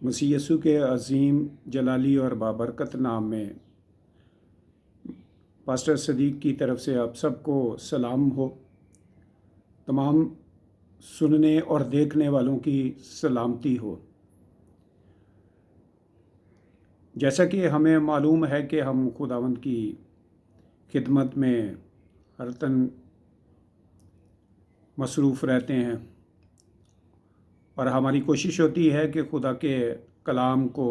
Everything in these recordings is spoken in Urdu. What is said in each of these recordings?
مسیح یسوع کے عظیم جلالی اور بابرکت نام میں پاسٹر صدیق کی طرف سے آپ سب کو سلام ہو۔ تمام سننے اور دیکھنے والوں کی سلامتی ہو۔ جیسا کہ ہمیں معلوم ہے کہ ہم خداوند کی خدمت میں ہر تن مصروف رہتے ہیں، اور ہماری کوشش ہوتی ہے کہ خدا کے کلام کو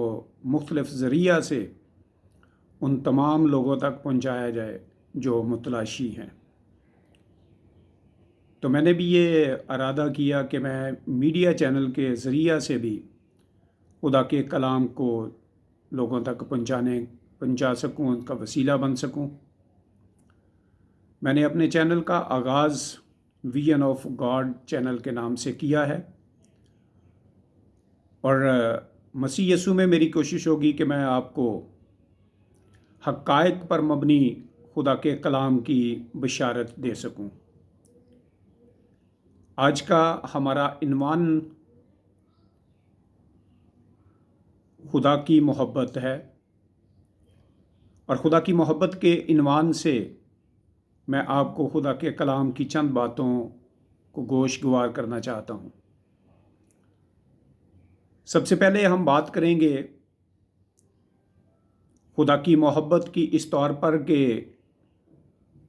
مختلف ذریعہ سے ان تمام لوگوں تک پہنچایا جائے جو متلاشی ہیں۔ تو میں نے بھی یہ ارادہ کیا کہ میں میڈیا چینل کے ذریعہ سے بھی خدا کے کلام کو لوگوں تک پہنچا سکوں، ان کا وسیلہ بن سکوں۔ میں نے اپنے چینل کا آغاز ویژن آف گاڈ چینل کے نام سے کیا ہے، اور مسیح یسوع میں میری کوشش ہوگی کہ میں آپ کو حقائق پر مبنی خدا کے کلام کی بشارت دے سکوں۔ آج کا ہمارا عنوان خدا کی محبت ہے، اور خدا کی محبت کے عنوان سے میں آپ کو خدا کے کلام کی چند باتوں کو گوش گوار کرنا چاہتا ہوں۔ سب سے پہلے ہم بات کریں گے خدا کی محبت کی اس طور پر کہ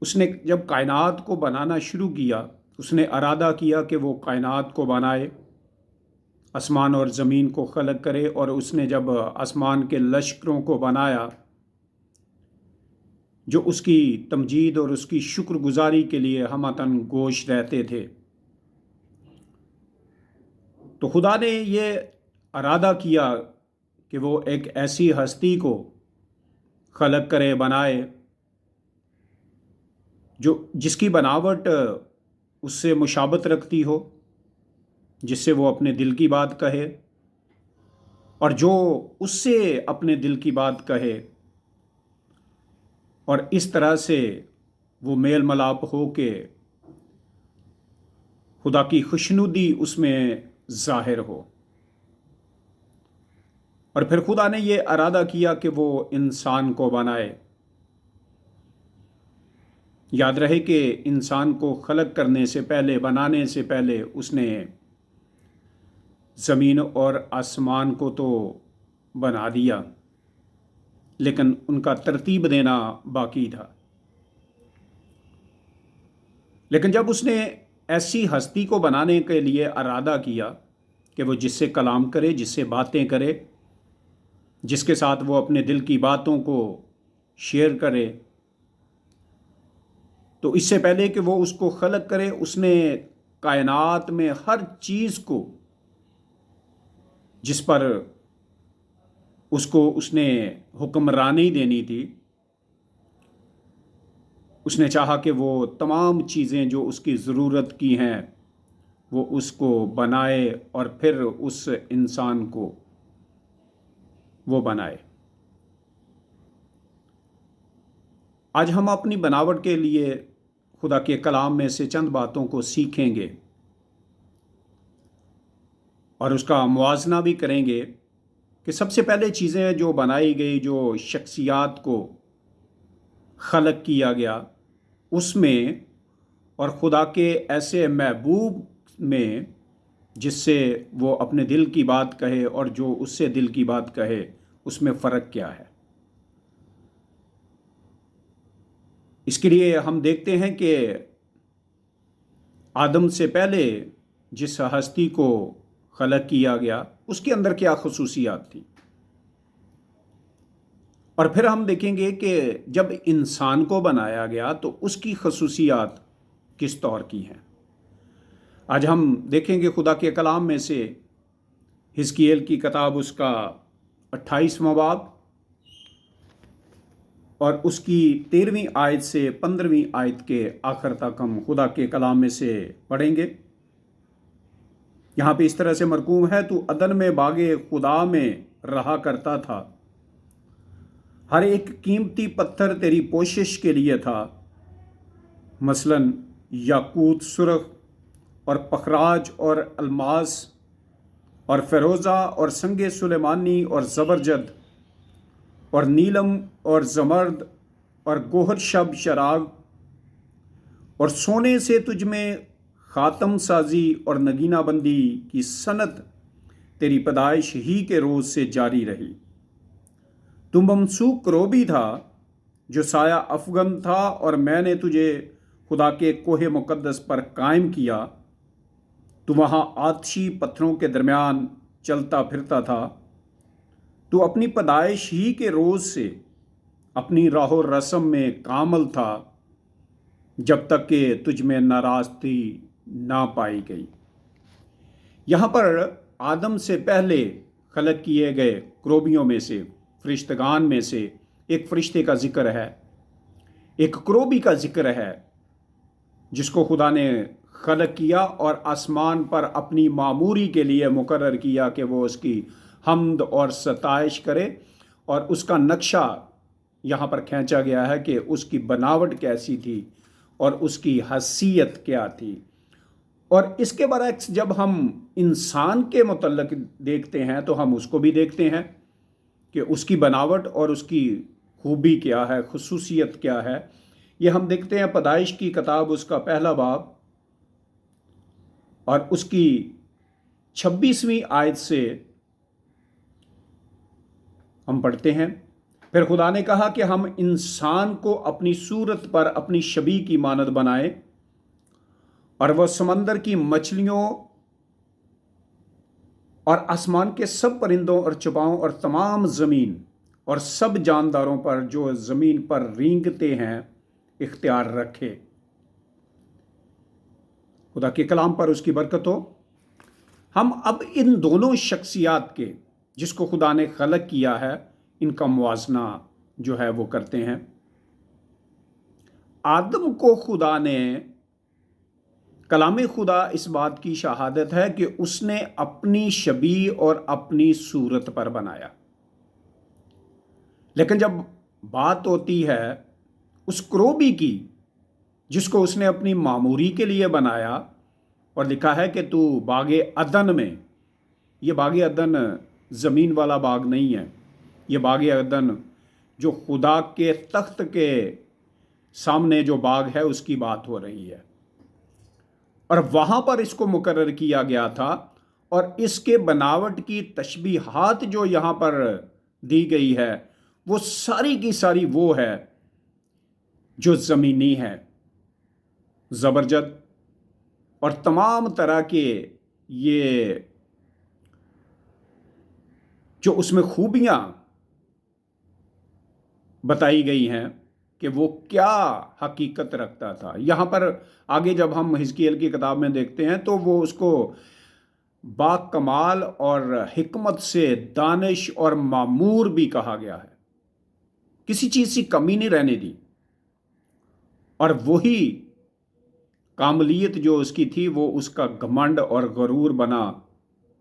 اس نے جب کائنات کو بنانا شروع کیا، اس نے ارادہ کیا کہ وہ کائنات کو بنائے، آسمان اور زمین کو خلق کرے، اور اس نے جب آسمان کے لشکروں کو بنایا جو اس کی تمجید اور اس کی شکر گزاری کے لیے ہمتن گوش رہتے تھے، تو خدا نے یہ ارادہ کیا کہ وہ ایک ایسی ہستی کو خلق کرے، بنائے، جس کی بناوٹ اس سے مشابہت رکھتی ہو، جس سے وہ اپنے دل کی بات کہے، اور جو اس سے اپنے دل کی بات کہے، اور اس طرح سے وہ میل ملاپ ہو کے خدا کی خوشنودی اس میں ظاہر ہو۔ اور پھر خدا نے یہ ارادہ کیا کہ وہ انسان کو بنائے۔ یاد رہے کہ انسان کو خلق کرنے سے پہلے، بنانے سے پہلے، اس نے زمین اور آسمان کو تو بنا دیا، لیکن ان کا ترتیب دینا باقی تھا۔ لیکن جب اس نے ایسی ہستی کو بنانے کے لیے ارادہ کیا کہ وہ جس سے کلام کرے، جس سے باتیں کرے، جس کے ساتھ وہ اپنے دل کی باتوں کو شیئر کرے، تو اس سے پہلے کہ وہ اس کو خلق کرے، اس نے کائنات میں ہر چیز کو جس پر اس نے حکمرانی دینی تھی، اس نے چاہا کہ وہ تمام چیزیں جو اس کی ضرورت کی ہیں وہ اس کو بنائے، اور پھر اس انسان کو وہ بنائے۔ آج ہم اپنی بناوٹ کے لیے خدا کے کلام میں سے چند باتوں کو سیکھیں گے، اور اس کا موازنہ بھی کریں گے کہ سب سے پہلے چیزیں جو بنائی گئی، جو شخصیات کو خلق کیا گیا، اس میں اور خدا کے ایسے محبوب میں جس سے وہ اپنے دل کی بات کہے اور جو اس سے دل کی بات کہے، اس میں فرق کیا ہے۔ اس کے لیے ہم دیکھتے ہیں کہ آدم سے پہلے جس ہستی کو خلق کیا گیا، اس کے اندر کیا خصوصیات تھی، اور پھر ہم دیکھیں گے کہ جب انسان کو بنایا گیا تو اس کی خصوصیات کس طور کی ہیں۔ آج ہم دیکھیں گے خدا کے کلام میں سے حزقیل کی کتاب، اس کا 28واں باب، اور اس کی 13ویں آیت سے 15ویں آیت کے آخر تک ہم خدا کے کلام میں سے پڑھیں گے۔ یہاں پہ اس طرح سے مرقوم ہے: تو عدن میں باغ خدا میں رہا کرتا تھا، ہر ایک قیمتی پتھر تیری پوشش کے لیے تھا، مثلاً یاقوت سرخ اور پخراج اور الماس اور فیروزہ اور سنگ سلیمانی اور زبرجد اور نیلم اور زمرد اور گوہر شب شراغ اور سونے سے تجھ میں خاتم سازی اور نگینہ بندی کی صنعت تیری پیدائش ہی کے روز سے جاری رہی۔ تو ممسوک کروبی تھا جو سایہ افغن تھا، اور میں نے تجھے خدا کے کوہ مقدس پر قائم کیا۔ تو وہاں آتشی پتھروں کے درمیان چلتا پھرتا تھا۔ تو اپنی پیدائش ہی کے روز سے اپنی راہ و رسم میں کامل تھا، جب تک کہ تجھ میں ناراستی نہ پائی گئی۔ یہاں پر آدم سے پہلے خلق کیے گئے کروبیوں میں سے، فرشتگان میں سے ایک فرشتے کا ذکر ہے، ایک کروبی کا ذکر ہے، جس کو خدا نے خلق کیا اور آسمان پر اپنی معموری کے لیے مقرر کیا کہ وہ اس کی حمد اور ستائش کرے۔ اور اس کا نقشہ یہاں پر کھینچا گیا ہے کہ اس کی بناوٹ کیسی تھی اور اس کی حیثیت کیا تھی۔ اور اس کے برعکس جب ہم انسان کے متعلق دیکھتے ہیں تو ہم اس کو بھی دیکھتے ہیں کہ اس کی بناوٹ اور اس کی خوبی کیا ہے، خصوصیت کیا ہے۔ یہ ہم دیکھتے ہیں پیدائش کی کتاب، اس کا پہلا باب اور اس کی 26ویں آیت سے ہم پڑھتے ہیں۔ پھر خدا نے کہا کہ ہم انسان کو اپنی صورت پر اپنی شبیہ کی مانند بنائیں، اور وہ سمندر کی مچھلیوں اور آسمان کے سب پرندوں اور چوپاؤں اور تمام زمین اور سب جانداروں پر جو زمین پر رینگتے ہیں اختیار رکھے۔ خدا کے کلام پر اس کی برکت ہو۔ ہم اب ان دونوں شخصیات کے، جس کو خدا نے خلق کیا ہے، ان کا موازنہ جو ہے وہ کرتے ہیں۔ آدم کو خدا نے، کلام خدا اس بات کی شہادت ہے کہ اس نے اپنی شبیہ اور اپنی صورت پر بنایا، لیکن جب بات ہوتی ہے اس کروبی کی جس کو اس نے اپنی معموری کے لیے بنایا، اور لکھا ہے کہ تو باغ عدن میں، یہ باغ عدن زمین والا باغ نہیں ہے، یہ باغ عدن جو خدا کے تخت کے سامنے جو باغ ہے اس کی بات ہو رہی ہے، اور وہاں پر اس کو مقرر کیا گیا تھا۔ اور اس کے بناوٹ کی تشبیہات جو یہاں پر دی گئی ہے وہ ساری کی ساری وہ ہے جو زمینی ہے، زبرجد اور تمام طرح کے یہ جو اس میں خوبیاں بتائی گئی ہیں کہ وہ کیا حقیقت رکھتا تھا۔ یہاں پر آگے جب ہم حزقیل کی کتاب میں دیکھتے ہیں تو وہ اس کو با کمال اور حکمت سے دانش اور معمور بھی کہا گیا ہے، کسی چیز کی کمی نہیں رہنے دی، اور وہی کاملیت جو اس کی تھی وہ اس کا گھمنڈ اور غرور بنا،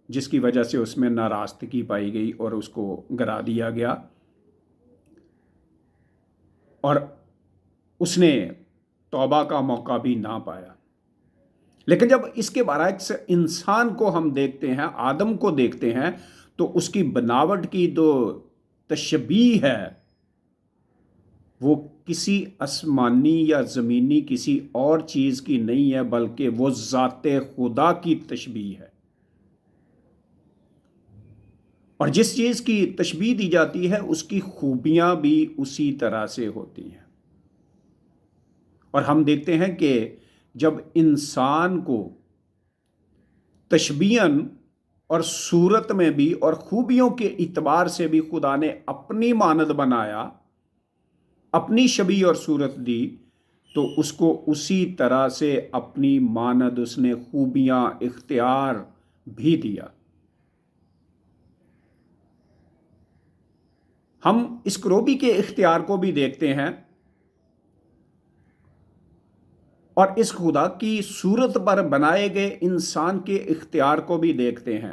جس کی وجہ سے اس میں ناراستگی پائی گئی اور اس کو گرا دیا گیا، اور اس نے توبہ کا موقع بھی نہ پایا۔ لیکن جب اس کے برعکس انسان کو ہم دیکھتے ہیں، آدم کو دیکھتے ہیں، تو اس کی بناوٹ کی جو تشبیہ ہے وہ کسی آسمانی یا زمینی کسی اور چیز کی نہیں ہے، بلکہ وہ ذات خدا کی تشبیہ ہے۔ اور جس چیز کی تشبیہ دی جاتی ہے اس کی خوبیاں بھی اسی طرح سے ہوتی ہیں۔ اور ہم دیکھتے ہیں کہ جب انسان کو تشبیہاً اور صورت میں بھی اور خوبیوں کے اعتبار سے بھی خدا نے اپنی مانند بنایا، اپنی شبیہ اور صورت دی، تو اس کو اسی طرح سے اپنی مانند اس نے خوبیاں اختیار بھی دیا۔ ہم اس کروبی کے اختیار کو بھی دیکھتے ہیں اور اس خدا کی صورت پر بنائے گئے انسان کے اختیار کو بھی دیکھتے ہیں،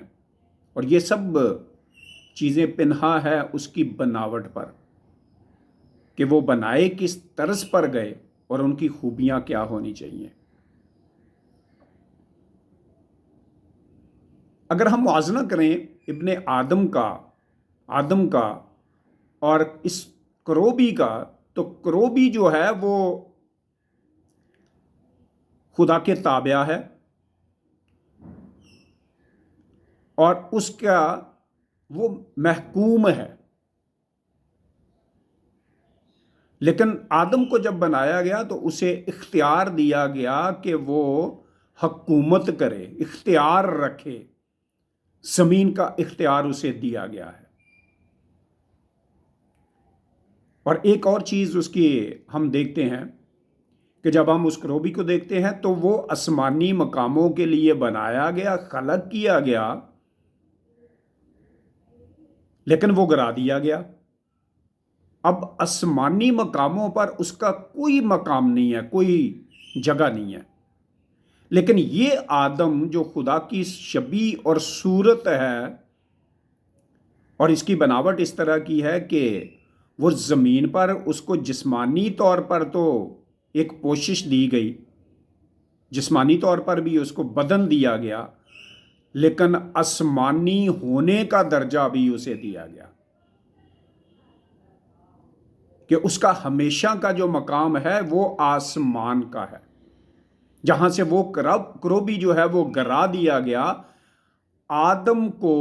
اور یہ سب چیزیں پنہا ہے اس کی بناوٹ پر کہ وہ بنائے کس طرز پر گئے اور ان کی خوبیاں کیا ہونی چاہیے۔ اگر ہم موازنہ کریں ابن آدم کا اور اس کروبی کا، تو کروبی جو ہے وہ خدا کے تابع ہے اور اس کا وہ محکوم ہے، لیکن آدم کو جب بنایا گیا تو اسے اختیار دیا گیا کہ وہ حکومت کرے، اختیار رکھے، زمین کا اختیار اسے دیا گیا ہے۔ اور ایک اور چیز اس کی ہم دیکھتے ہیں کہ جب ہم اس کروبی کو دیکھتے ہیں تو وہ آسمانی مقاموں کے لیے بنایا گیا، خلق کیا گیا، لیکن وہ گرا دیا گیا۔ اب آسمانی مقاموں پر اس کا کوئی مقام نہیں ہے، کوئی جگہ نہیں ہے، لیکن یہ آدم جو خدا کی شبیہ اور صورت ہے اور اس کی بناوٹ اس طرح کی ہے کہ وہ زمین پر اس کو جسمانی طور پر تو ایک پوشش دی گئی، جسمانی طور پر بھی اس کو بدن دیا گیا، لیکن آسمانی ہونے کا درجہ بھی اسے دیا گیا کہ اس کا ہمیشہ کا جو مقام ہے وہ آسمان کا ہے، جہاں سے وہ کروبی جو ہے وہ گرا دیا گیا۔ آدم کو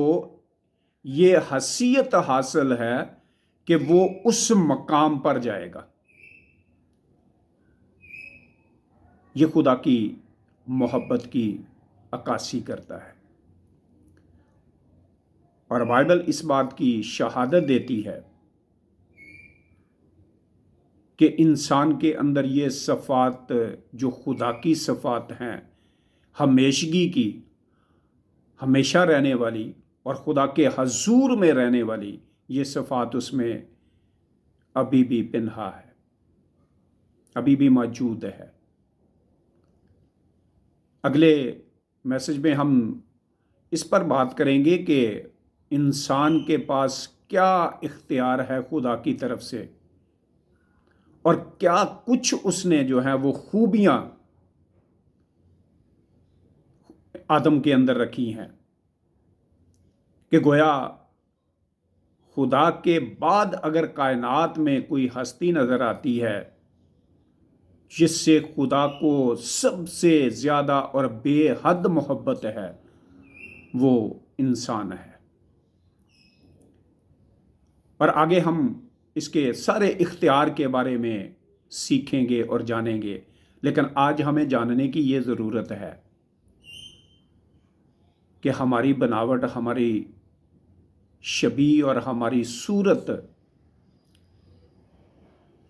یہ حیثیت حاصل ہے کہ وہ اس مقام پر جائے گا۔ یہ خدا کی محبت کی عکاسی کرتا ہے، اور بائبل اس بات کی شہادت دیتی ہے کہ انسان کے اندر یہ صفات جو خدا کی صفات ہیں، ہمیشگی کی، ہمیشہ رہنے والی اور خدا کے حضور میں رہنے والی، یہ صفات اس میں ابھی بھی پنہا ہے، ابھی بھی موجود ہے۔ اگلے میسج میں ہم اس پر بات کریں گے کہ انسان کے پاس کیا اختیار ہے خدا کی طرف سے، اور کیا کچھ اس نے جو ہے وہ خوبیاں آدم کے اندر رکھی ہیں کہ گویا خدا کے بعد اگر کائنات میں کوئی ہستی نظر آتی ہے جس سے خدا کو سب سے زیادہ اور بے حد محبت ہے، وہ انسان ہے۔ اور آگے ہم اس کے سارے اختیار کے بارے میں سیکھیں گے اور جانیں گے، لیکن آج ہمیں جاننے کی یہ ضرورت ہے کہ ہماری بناوٹ، ہماری شبیہ اور ہماری صورت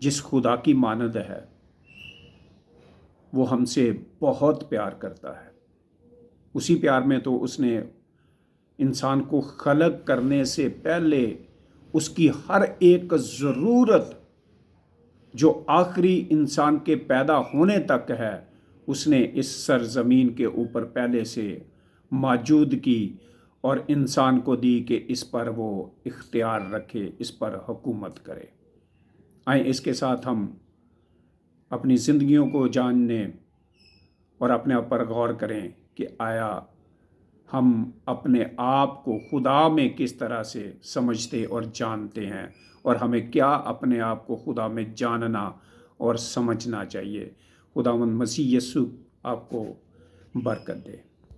جس خدا کی مانند ہے وہ ہم سے بہت پیار کرتا ہے۔ اسی پیار میں تو اس نے انسان کو خلق کرنے سے پہلے اس کی ہر ایک ضرورت جو آخری انسان کے پیدا ہونے تک ہے، اس نے اس سرزمین کے اوپر پہلے سے موجود کی اور انسان کو دی کہ اس پر وہ اختیار رکھے، اس پر حکومت کرے۔ آئیں اس کے ساتھ ہم اپنی زندگیوں کو جاننے اور اپنے آپ پر غور کریں کہ آیا ہم اپنے آپ کو خدا میں کس طرح سے سمجھتے اور جانتے ہیں، اور ہمیں کیا اپنے آپ کو خدا میں جاننا اور سمجھنا چاہیے۔ خداوند مسیح یسوع آپ کو برکت دے۔